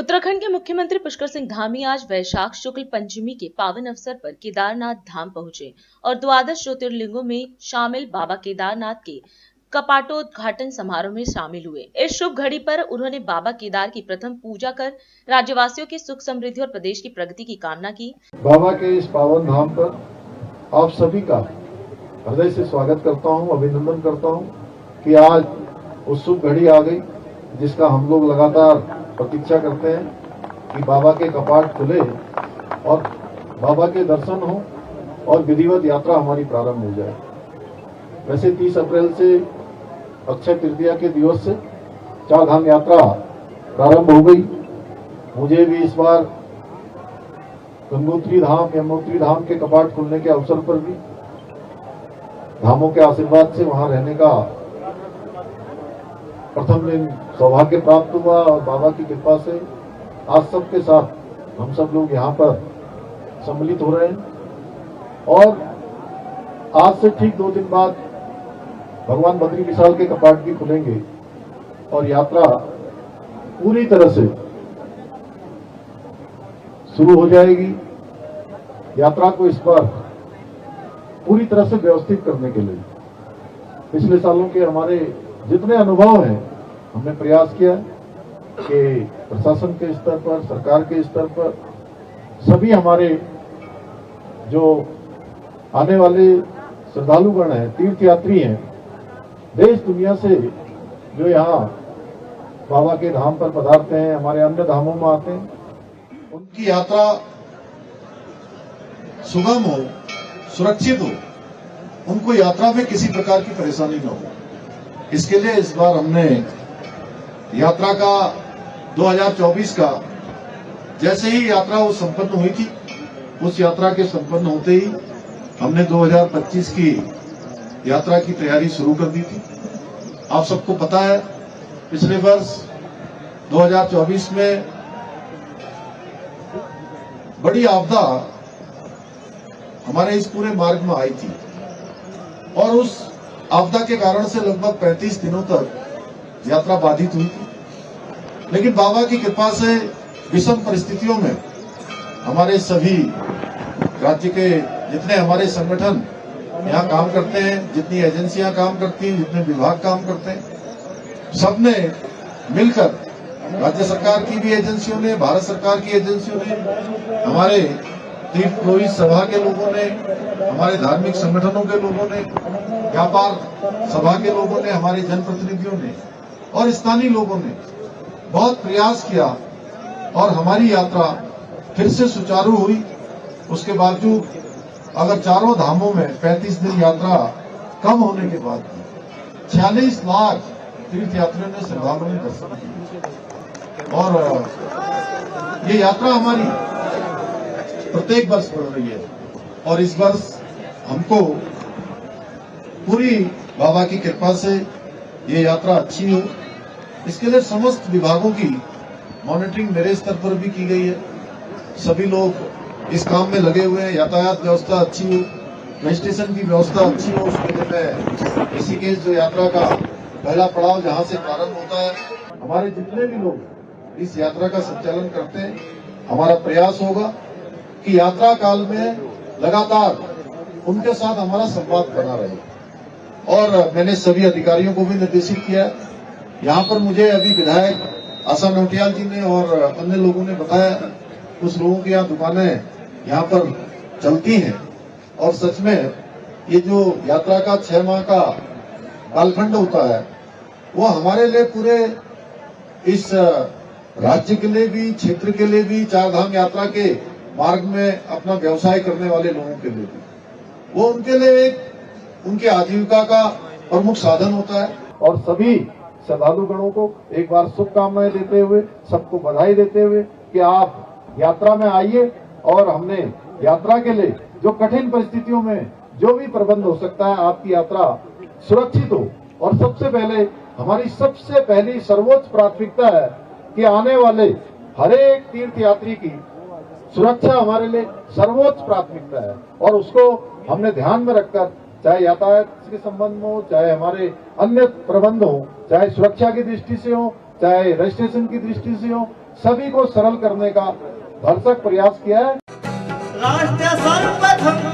उत्तराखंड के मुख्यमंत्री पुष्कर सिंह धामी आज वैशाख शुक्ल पंचमी के पावन अवसर पर केदारनाथ धाम पहुंचे और द्वादश ज्योतिर्लिंगों में शामिल बाबा केदारनाथ के कपाटोद्घाटन समारोह में शामिल हुए। इस शुभ घड़ी पर उन्होंने बाबा केदार की प्रथम पूजा कर राज्यवासियों की सुख समृद्धि और प्रदेश की प्रगति की कामना की। बाबा के इस पावन धाम पर आप सभी का हृदय से स्वागत करता हूं, अभिनंदन करता हूं कि आज उस शुभ घड़ी आ गई जिसका हम लोग लगातार प्रतीक्षा करते हैं कि बाबा के कपाट खुले और बाबा के दर्शन हो और विधिवत यात्रा हमारी प्रारंभ हो जाए। वैसे 30 अप्रैल से अक्षय तृतीया के दिवस से चार धाम यात्रा प्रारंभ हो गई। मुझे भी इस बार गंगोत्री धाम, यमुनोत्री धाम के कपाट खुलने के अवसर पर भी धामों के आशीर्वाद से वहां रहने का प्रथम दिन सौभाग्य प्राप्त हुआ और बाबा की कृपा से आज सबके साथ हम सब लोग यहाँ पर सम्मिलित हो रहे हैं। और आज से ठीक 2 दिन बाद भगवान बद्री विशाल के कपाट भी खुलेंगे और यात्रा पूरी तरह से शुरू हो जाएगी। यात्रा को इस बार पूरी तरह से व्यवस्थित करने के लिए पिछले सालों के हमारे जितने अनुभव हैं हमने प्रयास किया कि प्रशासन के स्तर पर, सरकार के स्तर पर सभी हमारे जो आने वाले श्रद्धालुगण हैं, तीर्थयात्री हैं, देश दुनिया से जो यहाँ बाबा के धाम पर पधारते हैं, हमारे अन्य धामों में आते हैं, उनकी यात्रा सुगम हो, सुरक्षित हो, उनको यात्रा में किसी प्रकार की परेशानी न हो। इसके लिए इस बार हमने यात्रा का 2024 का जैसे ही यात्रा वो संपन्न हुई थी, उस यात्रा के संपन्न होते ही हमने 2025 की यात्रा की तैयारी शुरू कर दी थी। आप सबको पता है पिछले वर्ष 2024 में बड़ी आपदा हमारे इस पूरे मार्ग में आई थी और उस आपदा के कारण से लगभग 35 दिनों तक यात्रा बाधित हुई थी। लेकिन बाबा की कृपा से विषम परिस्थितियों में हमारे सभी राज्य के जितने हमारे संगठन यहाँ काम करते हैं, जितनी एजेंसियां काम करती हैं, जितने विभाग काम करते हैं, सबने मिलकर, राज्य सरकार की भी एजेंसियों ने, भारत सरकार की एजेंसियों ने, हमारे तीर्थ पुरोहित सभा के लोगों ने, हमारे धार्मिक संगठनों के लोगों ने, व्यापार सभा के लोगों ने, हमारे जनप्रतिनिधियों ने और स्थानीय लोगों ने बहुत प्रयास किया और हमारी यात्रा फिर से सुचारू हुई। उसके बावजूद अगर चारों धामों में 35 दिन यात्रा कम होने के बाद 46 लाख तीर्थ यात्रियों ने, श्रद्धालुओं ने दर्शन किया और ये यात्रा हमारी प्रत्येक वर्ष बढ़ रही है और इस वर्ष हमको पूरी बाबा की कृपा से ये यात्रा अच्छी हो, इसके लिए समस्त विभागों की मॉनिटरिंग मेरे स्तर पर भी की गई है। सभी लोग इस काम में लगे हुए हैं। यातायात व्यवस्था अच्छी हो, रजिस्ट्रेशन की व्यवस्था अच्छी हो, उसके लिए ऋषिकेश जो यात्रा का पहला पड़ाव जहां से प्रारंभ होता है, हमारे जितने भी लोग इस यात्रा का संचालन करते हैं, हमारा प्रयास होगा कि यात्रा काल में लगातार उनके साथ हमारा संवाद बना रहे। और मैंने सभी अधिकारियों को भी निर्देशित किया। यहाँ पर मुझे अभी विधायक आशा नौटियाल जी ने और अन्य लोगों ने बताया कुछ लोगों की यहाँ दुकानें यहाँ पर चलती हैं और सच में ये जो यात्रा का 6 माह का कालखंड होता है वो हमारे लिए पूरे इस राज्य के लिए भी, क्षेत्र के लिए भी, चार धाम यात्रा के मार्ग में अपना व्यवसाय करने वाले लोगों के लिए भी, वो उनके लिए एक उनके आजीविका का प्रमुख साधन होता है। और सभी श्रद्धालुगणों को एक बार शुभकामनाएं देते हुए, सबको बधाई देते हुए कि आप यात्रा में आइए और हमने यात्रा के लिए जो कठिन परिस्थितियों में जो भी प्रबंध हो सकता है, आपकी यात्रा सुरक्षित हो। और सबसे पहले हमारी सबसे पहली सर्वोच्च प्राथमिकता है कि आने वाले हर एक तीर्थयात्री की सुरक्षा हमारे लिए सर्वोच्च प्राथमिकता है और उसको हमने ध्यान में रखकर, चाहे यातायात के संबंध में हो, चाहे हमारे अन्य प्रबंध हो, चाहे सुरक्षा की दृष्टि से हो, चाहे रजिस्ट्रेशन की दृष्टि से हो, सभी को सरल करने का भरसक प्रयास किया है। राष्ट्र सर्वप्रथम